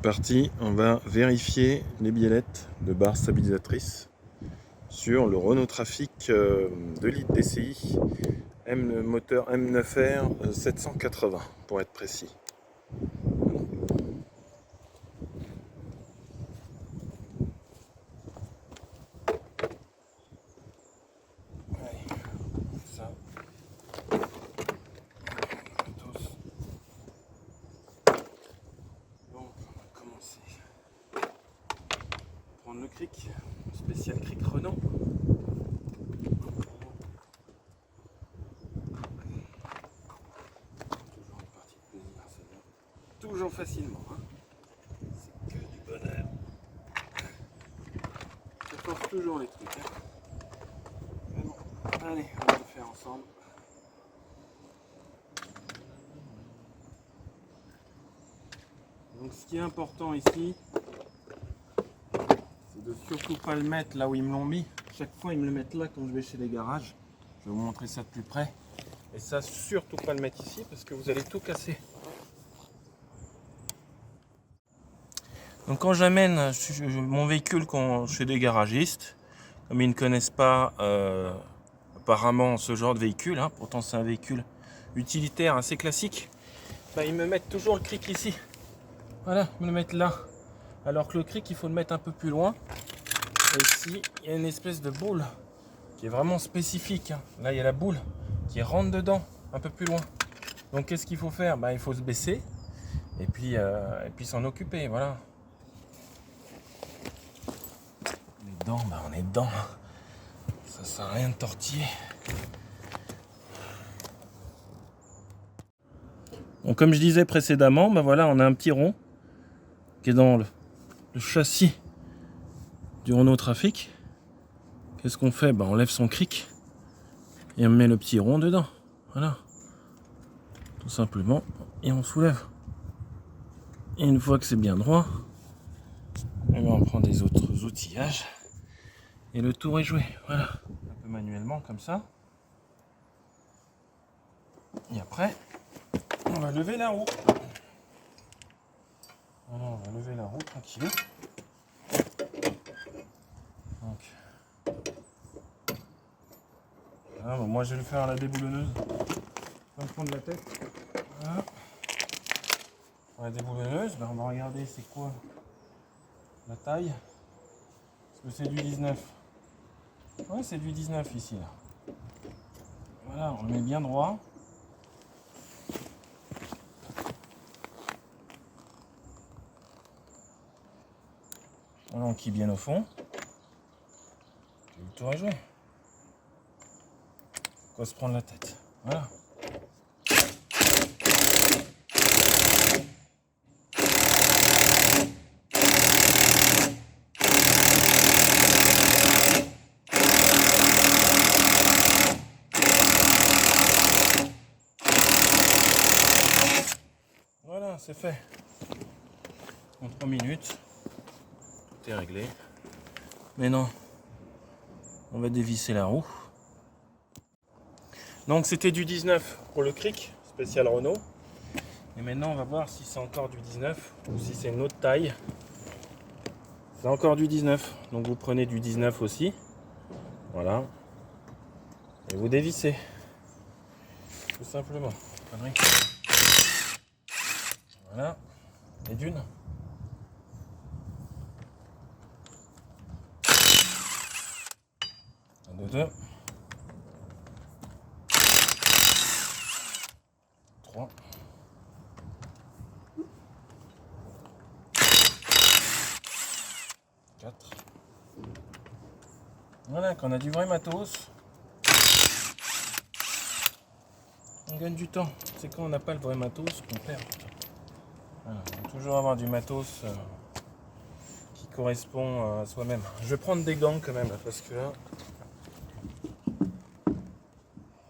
parti, on va vérifier les biellettes de barres stabilisatrices sur le Renault Trafic 2 litres DCI moteur M9R 780 pour être précis. Le cric, spécial cric Renault. Toujours une partie de plaisir, ça vient toujours facilement. Hein. C'est que du bonheur. Ça force toujours les trucs. Hein. Mais bon, allez, on va le faire ensemble. Donc ce qui est important ici, de surtout pas le mettre là où ils me l'ont mis. Chaque fois ils me le mettent là quand je vais chez les garages. Je vais vous montrer ça de plus près. Et ça, surtout pas le mettre ici parce que vous allez tout casser. Donc quand j'amène mon véhicule chez des garagistes, comme ils ne connaissent pas apparemment ce genre de véhicule, hein, pourtant c'est un véhicule utilitaire assez classique, bah, ils me mettent toujours le cric ici. Voilà, ils me le mettent là. Alors que le cric, il faut le mettre un peu plus loin. Et ici, il y a une espèce de boule qui est vraiment spécifique. Hein. Là, il y a la boule qui rentre dedans, un peu plus loin. Donc, qu'est-ce qu'il faut faire? Bah, il faut se baisser et puis s'en occuper. Voilà. On est dedans, bah, on est dedans. Ça sert à rien de tortiller. Donc, comme je disais précédemment, bah, voilà, on a un petit rond qui est dans le châssis du Renault Trafic. Qu'est-ce qu'on fait? Bah, on lève son cric et on met le petit rond dedans. Voilà. Tout simplement. Et on soulève. Et une fois que c'est bien droit, on prend des autres outillages. Et le tour est joué. Voilà. Un peu manuellement comme ça. Et après, on va lever la roue. Voilà, on va lever la roue tranquille. Donc, voilà, bon, moi je vais le faire à la déboulonneuse. Pas me prendre la tête. Voilà. Pour la déboulonneuse, ben on va regarder c'est quoi la taille. Parce que c'est du 19. Ouais, c'est du 19 ici. Là. Voilà, on le met bien droit. Voilà, on quille bien au fond. Et le tour est joué. Faut se prendre la tête. Voilà. Voilà, c'est fait. En 3 minutes, tout est réglé. Maintenant, on va dévisser la roue. Donc c'était du 19 pour le cric, spécial Renault. Et maintenant on va voir si c'est encore du 19 ou si c'est une autre taille. C'est encore du 19. Donc vous prenez du 19 aussi. Voilà. Et vous dévissez. Tout simplement. Voilà. Et d'une. Un, deux. 3. 4. Voilà, quand on a du vrai matos, on gagne du temps. C'est quand on n'a pas le vrai matos qu'on perd. Voilà, on va toujours avoir du matos qui correspond à soi-même. Je vais prendre des gants quand même là, parce que là,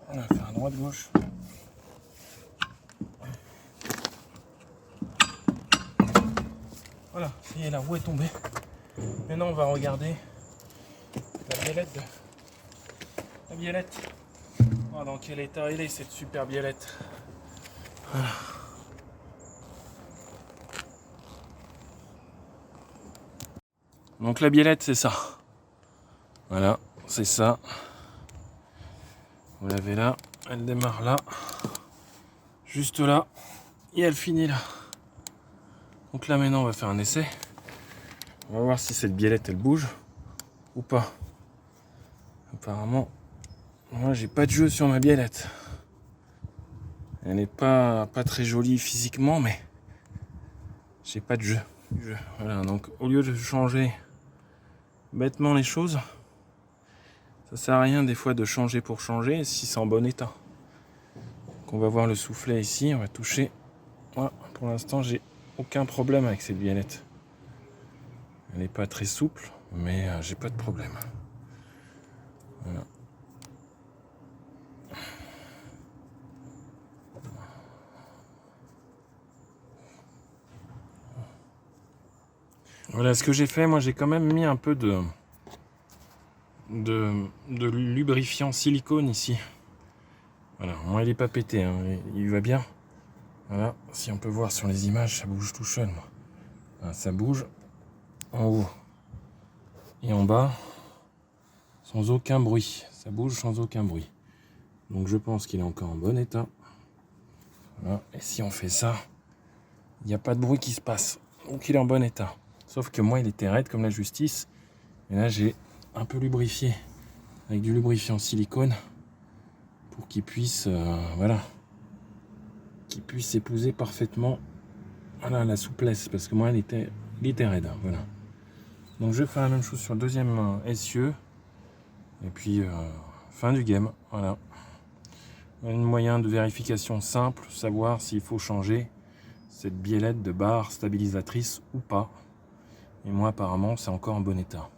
on va faire un droite-gauche. Voilà, ça y est, la roue est tombée. Maintenant, on va regarder la biellette. La biellette. Oh, dans quel état elle est, cette super biellette. Voilà. Donc la biellette, c'est ça. Voilà, c'est ça. Vous l'avez là, elle démarre là, juste là, et elle finit là. Donc là maintenant on va faire un essai. On va voir si cette biellette elle bouge ou pas. Apparemment, moi j'ai pas de jeu sur ma biellette. Elle n'est pas très jolie physiquement, mais j'ai pas de jeu. Voilà, donc au lieu de changer bêtement les choses, ça sert à rien des fois de changer pour changer si c'est en bon état. Donc on va voir le soufflet ici, on va toucher. Voilà, pour l'instant j'ai aucun problème avec cette biellette. Elle n'est pas très souple, mais j'ai pas de problème. Voilà. Voilà ce que j'ai fait. Moi j'ai quand même mis un peu de lubrifiant silicone ici. Voilà, moi il est pas pété, hein, il va bien. Voilà, si on peut voir sur les images, ça bouge tout seul. Voilà, ça bouge en haut et en bas sans aucun bruit. Ça bouge sans aucun bruit. Donc je pense qu'il est encore en bon état. Voilà. Et si on fait ça, il n'y a pas de bruit qui se passe. Donc il est en bon état. Sauf que moi il était raide comme la justice. Et là j'ai un peu lubrifié avec du lubrifiant silicone pour qu'il puisse voilà, qu'il puisse épouser parfaitement voilà, la souplesse, parce que moi il était raide. Voilà. Donc je vais faire la même chose sur le deuxième essieu. Et puis fin du game. Voilà. Un moyen de vérification simple, savoir s'il faut changer cette biellette de barre stabilisatrice ou pas. Et moi apparemment c'est encore en bon état.